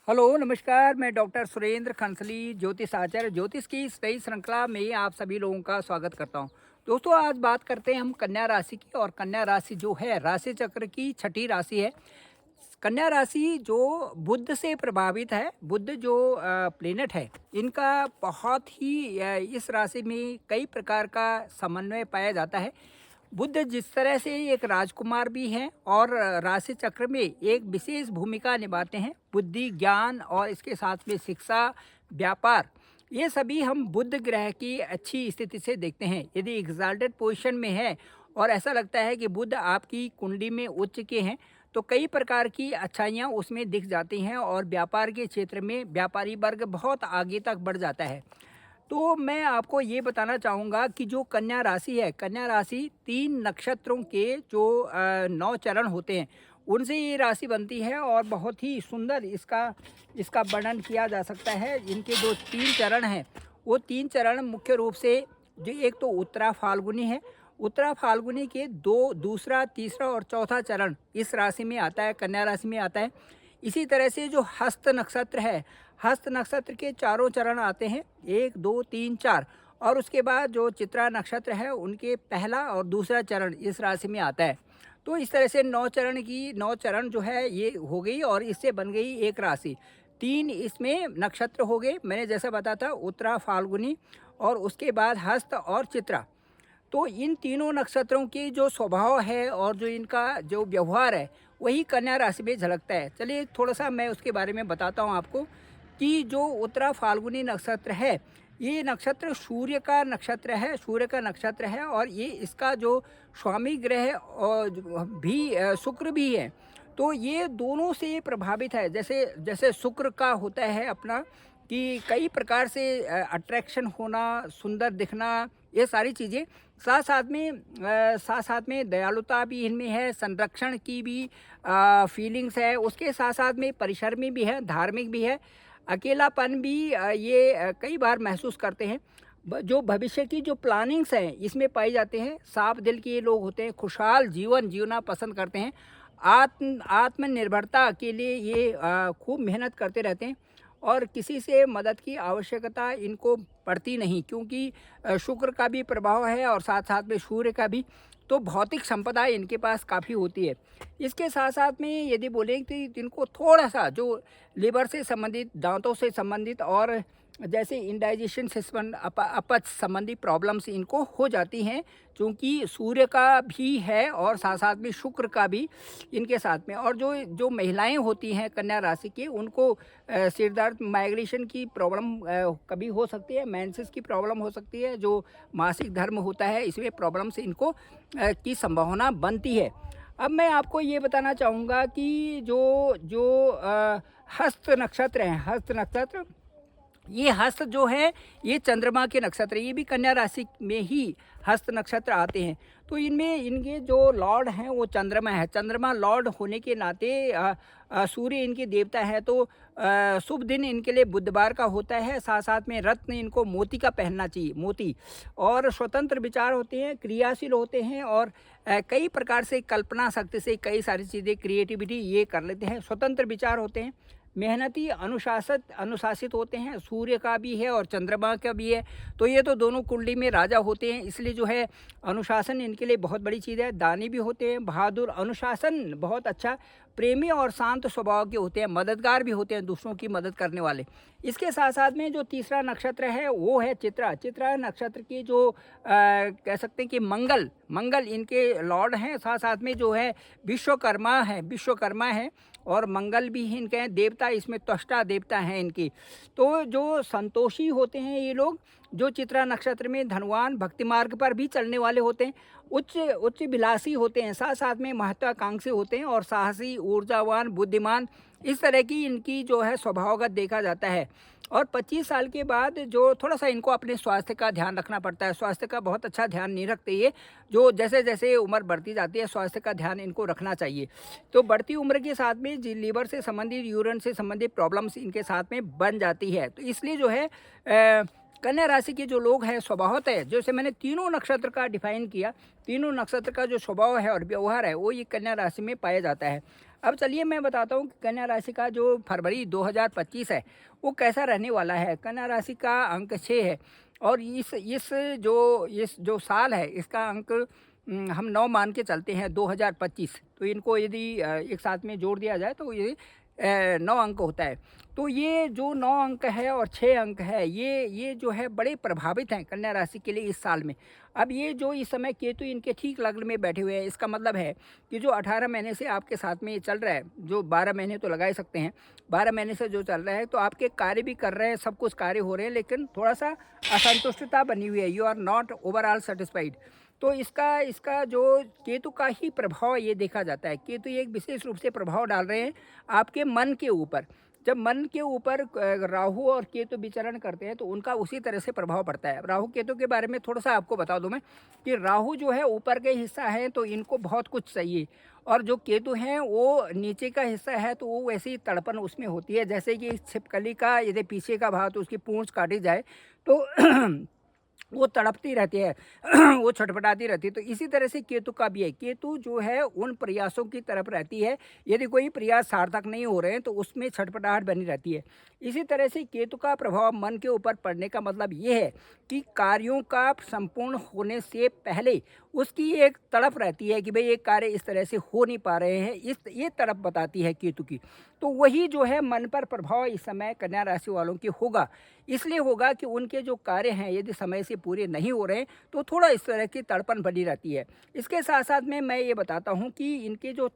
Hello नमस्कार। मैं doctor Surendra खंसली ज्योतिष आचार्य ज्योतिष की इस नई श्रृंखला में आप सभी लोगों का स्वागत करता हूं। दोस्तों, आज बात करते हैं हम कन्या राशि की। और कन्या राशि जो है राशि चक्र की छठी राशि है। कन्या राशि जो बुध से प्रभावित है। बुध जो प्लेनेट है, इनका बहुत ही इस राशि में कई प्रकार का समन्वय पाया जाता है। बुध जिस तरह से एक राजकुमार भी हैं और राशि चक्र में एक विशेष भूमिका निभाते हैं। बुद्धि, ज्ञान और इसके साथ में शिक्षा, व्यापार, ये सभी हम बुध ग्रह की अच्छी स्थिति से देखते हैं। यदि एग्जाल्टेड पोजीशन में है और ऐसा लगता है कि बुध आपकी कुंडली में उच्च के हैं, तो कई प्रकार की अच्छाइयाँ उसमें दिख जाती हैं और व्यापार के क्षेत्र में व्यापारी वर्ग बहुत आगे तक बढ़ जाता है। तो मैं आपको ये बताना चाहूँगा कि जो कन्या राशि है, कन्या राशि 3 नक्षत्रों के जो 9 चरण होते हैं, उनसे ये राशि बनती है और बहुत ही सुंदर इसका इसका वर्णन किया जा सकता है। इनके जो 3 चरण हैं, वो 3 चरण मुख्य रूप से जो एक तो उत्तरा फाल्गुनी है। उत्तरा फाल्गुनी के दूसरा, तीसरा और चौथा चरण इस राशि में आता है, कन्या राशि में आता है। इसी तरह से जो हस्त नक्षत्र है, हस्त नक्षत्र के चारों चरण आते हैं, 1 2 3 4। और उसके बाद जो चित्रा नक्षत्र है, उनके पहला और दूसरा चरण इस राशि में आता है। तो इस तरह से 9 चरण जो है ये हो गई और इससे बन गई एक राशि। 3 इसमें नक्षत्र हो गए, मैंने जैसा बताया था, उत्तरा फाल्गुनी और उसके बाद हस्त और चित्रा। तो इन तीनों नक्षत्रों की जो स्वभाव है और जो इनका जो व्यवहार है, वही कन्या राशि में झलकता है। चलिए थोड़ा सा मैं उसके बारे में बताता हूँ आपको कि जो उत्तरा फाल्गुनी नक्षत्र है, ये नक्षत्र सूर्य का नक्षत्र है, सूर्य का नक्षत्र है। और ये इसका जो स्वामी ग्रह और भी शुक्र भी है। तो ये दोनों से प्रभावित है। जैसे जैसे शुक्र का होता है अपना कि कई प्रकार से अट्रैक्शन होना, सुंदर दिखना, ये सारी चीज़ें साथ साथ में दयालुता भी इनमें है, संरक्षण की भी फीलिंग्स है, उसके साथ साथ में परिश्रमी भी है, धार्मिक भी है, अकेलापन भी ये कई बार महसूस करते हैं। जो भविष्य की जो प्लानिंग्स हैं इसमें पाई जाते हैं। साफ दिल के ये लोग होते हैं, खुशहाल जीवन जीना पसंद करते हैं। आत्मनिर्भरता के लिए ये खूब मेहनत करते रहते हैं और किसी से मदद की आवश्यकता इनको पड़ती नहीं, क्योंकि शुक्र का भी प्रभाव है और साथ साथ में सूर्य का भी। तो भौतिक संपदा इनके पास काफ़ी होती है। इसके साथ साथ में यदि बोलें कि इनको थोड़ा सा जो लिवर से संबंधित, दांतों से संबंधित और जैसे इंडाइजेशन से अपच संबंधी प्रॉब्लम्स इनको हो जाती हैं, क्योंकि सूर्य का भी है और साथ साथ में शुक्र का भी इनके साथ में। और जो जो महिलाएं होती हैं कन्या राशि की, उनको सिर दर्द, माइग्रेशन की प्रॉब्लम कभी हो सकती है, मेंसेस की प्रॉब्लम हो सकती है, जो मासिक धर्म होता है इसमें प्रॉब्लम से इनको की संभावना बनती है। अब मैं आपको ये बताना चाहूँगा कि जो जो हस्त नक्षत्र हैं, हस्त नक्षत्र, ये हस्त जो है ये चंद्रमा के नक्षत्र, ये भी कन्या राशि में ही हस्त नक्षत्र आते हैं। तो इनमें इनके जो लॉर्ड हैं वो चंद्रमा है। चंद्रमा लॉर्ड होने के नाते सूर्य इनके देवता है। तो शुभ दिन इनके लिए बुधवार का होता है। साथ साथ में रत्न इनको मोती का पहनना चाहिए, मोती। और स्वतंत्र विचार होते हैं, क्रियाशील होते हैं और कई प्रकार से कल्पना शक्ति से कई सारी चीज़ें, क्रिएटिविटी ये कर लेते हैं। स्वतंत्र विचार होते हैं, मेहनती, अनुशासित होते हैं। सूर्य का भी है और चंद्रमा का भी है। तो ये तो दोनों कुंडली में राजा होते हैं, इसलिए जो है अनुशासन इनके लिए बहुत बड़ी चीज़ है। दानी भी होते हैं, बहादुर, अनुशासन बहुत अच्छा, प्रेमी और शांत स्वभाव के होते हैं, मददगार भी होते हैं, दूसरों की मदद करने वाले। इसके साथ साथ में जो तीसरा नक्षत्र है वो है चित्रा। चित्रा नक्षत्र की जो कह सकते हैं कि मंगल इनके लॉर्ड हैं। साथ साथ में जो है विश्वकर्मा है और मंगल भी इनके हैं देवता, इसमें त्वष्टा देवता हैं इनकी। तो जो संतोषी होते हैं ये लोग, जो चित्रा नक्षत्र में धनवान, भक्ति मार्ग पर भी चलने वाले होते हैं, उच्च विलासी होते हैं, साथ साथ में महत्वाकांक्षी होते हैं और साहसी, ऊर्जावान, बुद्धिमान, इस तरह की इनकी जो है स्वभावगत देखा जाता है। और 25 साल के बाद जो थोड़ा सा इनको अपने स्वास्थ्य का ध्यान रखना पड़ता है। स्वास्थ्य का बहुत अच्छा ध्यान नहीं रखते ये, जो जैसे जैसे उम्र बढ़ती जाती है स्वास्थ्य का ध्यान इनको रखना चाहिए। तो बढ़ती उम्र के साथ में लीवर से संबंधित, यूरिन से संबंधित प्रॉब्लम्स इनके साथ में बन जाती है। तो इसलिए जो है कन्या राशि के जो लोग हैं स्वभावतः, जैसे मैंने तीनों नक्षत्र का डिफाइन किया, तीनों नक्षत्र का जो स्वभाव है और व्यवहार है वो ये कन्या राशि में पाया जाता है। अब चलिए मैं बताता हूँ कि कन्या राशि का जो फरवरी 2025 है वो कैसा रहने वाला है। कन्या राशि का अंक 6 है और इस जो साल है इसका अंक हम 9 मान के चलते हैं 2025। तो इनको यदि एक साथ में जोड़ दिया जाए तो ये 9 अंक होता है। तो ये जो 9 अंक है और 6 अंक है ये जो है बड़े प्रभावित हैं कन्या राशि के लिए इस साल में। अब ये जो इस समय केतु इनके ठीक लग्न में बैठे हुए हैं, इसका मतलब है कि जो 18 महीने से आपके साथ में ये चल रहा है, जो 12 महीने तो लगा ही सकते हैं, 12 महीने से जो चल रहा है तो आपके कार्य भी कर रहे हैं, सब कुछ कार्य हो रहे हैं, लेकिन थोड़ा सा असंतुष्टता बनी हुई है। You are not overall satisfied. तो इसका इसका जो केतु का ही प्रभाव ये देखा जाता है। केतु एक विशेष रूप से प्रभाव डाल रहे हैं आपके मन के ऊपर। जब मन के ऊपर राहु और केतु विचरण करते हैं तो उनका उसी तरह से प्रभाव पड़ता है। राहु केतु के बारे में थोड़ा सा आपको बता दूं मैं कि राहु जो है ऊपर के हिस्सा है तो इनको बहुत कुछ चाहिए, और जो केतु हैं वो नीचे का हिस्सा है तो वो वैसे ही तड़पन उसमें होती है। जैसे कि इस छिपकली का यदि पीछे का भाग तो उसकी पूंछ काटी जाए तो वो तड़पती रहती है वो छटपटाती रहती है। तो इसी तरह से केतु का भी है। केतु जो है उन प्रयासों की तरफ रहती है, यदि कोई प्रयास सार्थक नहीं हो रहे हैं तो उसमें छटपटाहट बनी रहती है। इसी तरह से केतु का प्रभाव मन के ऊपर पड़ने का मतलब ये है कि कार्यों का संपूर्ण होने से पहले उसकी एक तड़प रहती है कि भाई ये कार्य इस तरह से हो नहीं पा रहे हैं, ये तड़प बताती है केतु की। तो वही जो है मन पर प्रभाव इस समय कन्या राशि वालों की होगा। इसलिए होगा कि उनके जो कार्य हैं यदि समय से पूरे नहीं हो रहे तो थोड़ा इस तरह की तड़पन बनी रहती है। इसके साथ साथ में मैं ये बताता हूँ कि इनके जो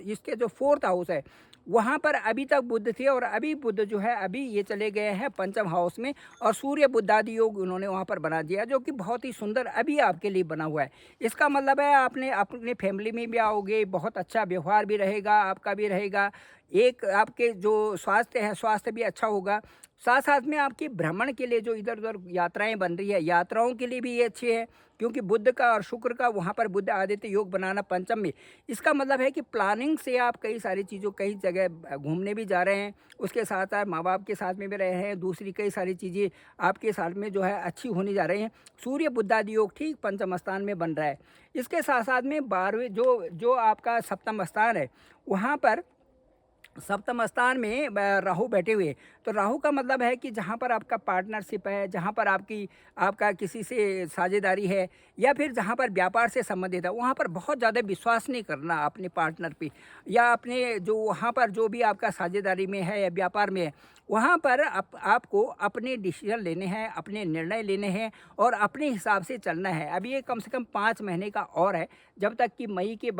इसके जो 4th हाउस है वहाँ पर अभी तक बुध थे, और अभी बुध जो है अभी ये चले गए हैं 5th हाउस में, और सूर्य बुधादि योग उन्होंने वहाँ पर बना दिया जो कि बहुत ही सुंदर अभी आपके लिए बना हुआ है। इसका मतलब है आपने अपने फैमिली में भी आओगे, बहुत अच्छा व्यवहार भी रहेगा, आपका भी रहेगा। एक आपके जो स्वास्थ्य है स्वास्थ्य भी अच्छा होगा। साथ साथ में आपकी भ्रमण के लिए जो इधर उधर यात्राएं बन रही है, यात्राओं के लिए भी ये अच्छे है, क्योंकि बुध का और शुक्र का वहाँ पर बुध आदित्य योग बनाना पंचम में। इसका मतलब है कि प्लानिंग से आप कई सारी चीज़ों कई जगह घूमने भी जा रहे हैं, उसके साथ साथ माँ बाप के साथ में भी रहे हैं, दूसरी कई सारी चीज़ें आपके साथ में जो है अच्छी होने जा रही हैं। सूर्य बुधादि योग ठीक पंचम स्थान में बन रहा है। इसके साथ साथ में 12वें जो जो आपका सप्तम स्थान है वहाँ पर सप्तम स्थान में राहु बैठे हुए। तो राहु का मतलब है कि जहाँ पर आपका पार्टनरशिप है, जहाँ पर आपका किसी से साझेदारी है, या फिर जहाँ पर व्यापार से संबंधित है, वहाँ पर बहुत ज़्यादा विश्वास नहीं करना अपने पार्टनर पे, या अपने जो वहाँ पर जो भी आपका साझेदारी में है या व्यापार में है, वहाँ पर आपको अपने डिसीजन लेने हैं, अपने निर्णय लेने हैं और अपने हिसाब से चलना है। अब ये कम से कम 5 महीने का और है, जब तक कि मई के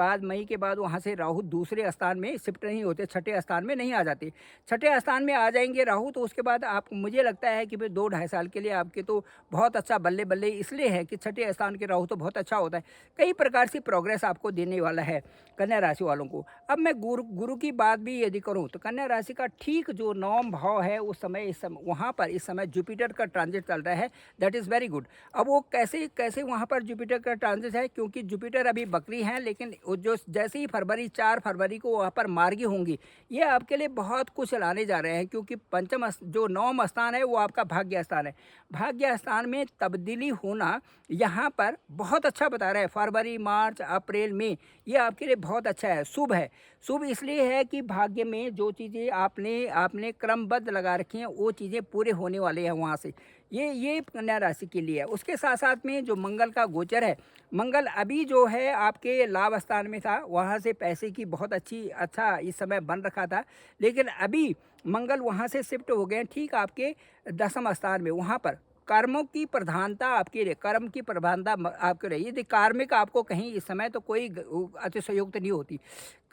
बाद वहाँ से राहु दूसरे स्थान में शिफ्ट नहीं होते, छठे स्थान में नहीं आ जाते। छठे स्थान में आ जाएंगे राहु तो उसके बाद आप, मुझे लगता है कि भाई 2-2.5 साल के लिए आपके तो बहुत अच्छा बल्ले बल्ले इसलिए है कि छठे स्थान के राहु तो बहुत अच्छा होता है, कई प्रकार से प्रोग्रेस आपको देने वाला है कन्या राशि वालों को। अब मैं गुरु की बात भी यदि करूँ तो कन्या राशि का ठीक जो 9वां भाव है उस समय वहाँ पर इस समय जुपिटर का ट्रांजिट चल रहा है, दैट इज़ वेरी गुड। अब वो कैसे कैसे वहाँ पर जुपिटर का ट्रांजिट है, क्योंकि जुपिटर अभी बकरी हैं, लेकिन जो जैसे ही 4 फरवरी को वहाँ पर मार्गी होंगी, ये आपके लिए बहुत कुछ लाने जा रहे हैं, क्योंकि पंचम जो 9वां स्थान है वो आपका भाग्य स्थान है। भाग्य स्थान में तब्दीली होना यहाँ पर बहुत अच्छा बता रहा है। फरवरी, मार्च, अप्रैल में ये आपके लिए बहुत अच्छा है, शुभ है। शुभ इसलिए है कि भाग्य में जो चीज़ें आपने क्रमबद्ध लगा रखी हैं वो चीज़ें पूरे होने वाले हैं वहाँ से। ये कन्या राशि के लिए है। उसके साथ साथ में जो मंगल का गोचर है, मंगल अभी जो है आपके लाभ स्थान में था, वहाँ से पैसे की बहुत अच्छा इस समय बन रखा था, लेकिन अभी मंगल वहाँ से शिफ्ट हो गए ठीक आपके 10वें स्थान में। वहाँ पर कर्मों की प्रधानता आपकी रहे, कर्म की प्रधानता आपकी रही। यदि कार्मिक आपको कहीं इस समय तो कोई अतिशयोक्त नहीं होती।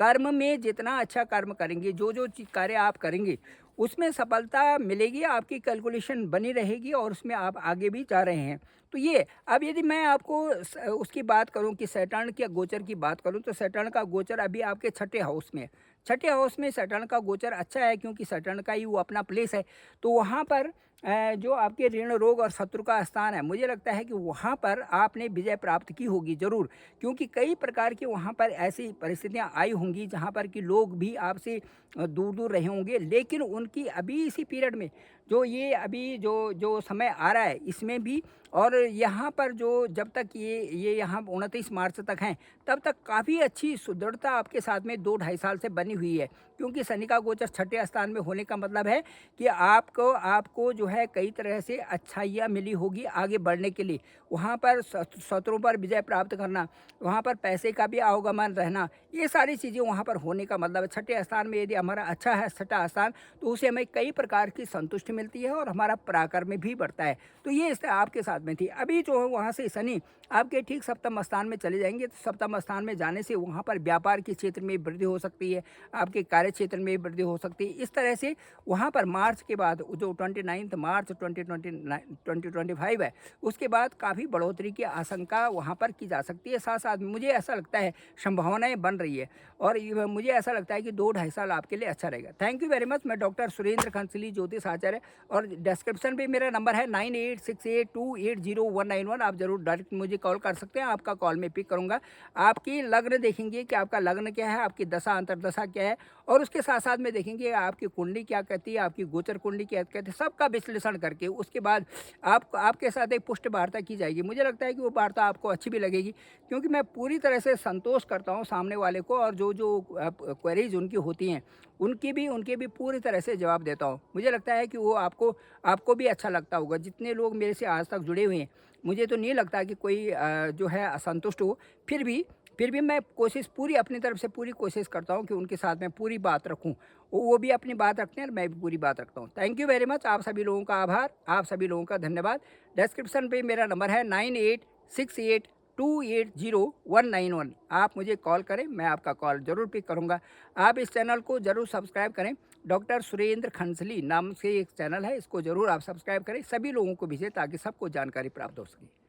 कर्म में जितना अच्छा कर्म करेंगे, जो कार्य आप करेंगे उसमें सफलता मिलेगी, आपकी कैलकुलेशन बनी रहेगी और उसमें आप आगे भी जा रहे हैं। तो ये अब यदि मैं आपको उसकी बात करूं कि सैटर्न के गोचर की बात करूं तो सैटर्न का गोचर अभी आपके छठे हाउस में है। छठे हाउस में सैटर्न का गोचर अच्छा है, क्योंकि सैटर्न का ही वो अपना प्लेस है। तो वहाँ पर जो आपके ऋण रोग और शत्रु का स्थान है, मुझे लगता है कि वहाँ पर आपने विजय प्राप्त की होगी ज़रूर, क्योंकि कई प्रकार की वहाँ पर ऐसी परिस्थितियाँ आई होंगी जहाँ पर कि लोग भी आपसे दूर दूर रहे होंगे, लेकिन उनकी अभी इसी पीरियड में जो ये अभी जो जो समय आ रहा है इसमें भी, और यहाँ पर जो जब तक ये यहाँ 29 मार्च तक हैं, तब तक काफ़ी अच्छी सुदृढ़ता आपके साथ में 2 ढाई साल से बनी हुई है, क्योंकि शनि का गोचर छठे स्थान में होने का मतलब है कि आपको आपको जो है कई तरह से अच्छाइयाँ मिली होगी आगे बढ़ने के लिए। वहाँ पर शत्रुओं पर विजय प्राप्त करना, वहाँ पर पैसे का भी आवागमन रहना, ये सारी चीज़ें वहाँ पर होने का मतलब है। छठे स्थान में यदि हमारा अच्छा है छठा स्थान, तो उससे हमें कई प्रकार की संतुष्टि मिलती है और हमारा पराक्रम भी बढ़ता है। तो ये इस आपके साथ में थी। अभी जो है वहाँ से शनि आपके ठीक सप्तम स्थान में चले जाएंगे, तो सप्तम स्थान में जाने से वहाँ पर व्यापार के क्षेत्र में वृद्धि हो सकती है, आपके कार्य क्षेत्र में वृद्धि हो सकती है। इस तरह से वहाँ पर मार्च के बाद जो 29 मार्च 2025 है, उसके बाद काफ़ी बढ़ोतरी की आशंका वहाँ पर की जा सकती है। साथ साथ मुझे ऐसा लगता है संभावनाएं बन रही है, और मुझे ऐसा लगता है कि 2 ढाई साल आपके लिए अच्छा रहेगा। Thank you very much. मैं डॉक्टर सुरेंद्र खंसली, ज्योतिष आचार्य, और डिस्क्रिप्शन पे मेरा नंबर है 9868280191। आप ज़रूर डायरेक्ट मुझे कॉल कर सकते हैं, आपका कॉल मैं पिक करूँगा। आपकी लग्न देखेंगे कि आपका लग्न क्या है, आपकी दशा अंतर्दशा क्या है, और उसके साथ साथ में देखेंगे आपकी कुंडली क्या कहती है, आपकी गोचर कुंडली क्या कहती है, सबका विश्लेषण करके उसके बाद आपके साथ एक पुष्ट वार्ता की जाएगी। मुझे लगता है कि वो वार्ता आपको अच्छी भी लगेगी, क्योंकि मैं पूरी तरह से संतोष करता हूँ सामने वाले को, और जो जो क्वेरीज उनकी होती हैं उनके भी पूरी तरह से जवाब देता हूँ। मुझे लगता है कि वो आपको भी अच्छा लगता होगा। जितने लोग मेरे से आज तक जुड़े हुए हैं, मुझे तो नहीं लगता कि कोई जो है असंतुष्ट हो। फिर भी मैं कोशिश पूरी अपनी तरफ से पूरी कोशिश करता हूँ कि उनके साथ में पूरी बात रखूँ। वो भी अपनी बात रखते हैं और मैं भी पूरी बात रखता हूँ। Thank you very much. आप सभी लोगों का आभार, आप सभी लोगों का धन्यवाद। डिस्क्रिप्शन पे मेरा नंबर है 9868280191। आप मुझे कॉल करें, मैं आपका कॉल ज़रूर पिक करूँगा। आप इस चैनल को ज़रूर सब्सक्राइब करें। डॉक्टर सुरेंद्र खंसली नाम से एक चैनल है, इसको ज़रूर आप सब्सक्राइब करें, सभी लोगों को भेजें ताकि सबको जानकारी प्राप्त हो सके।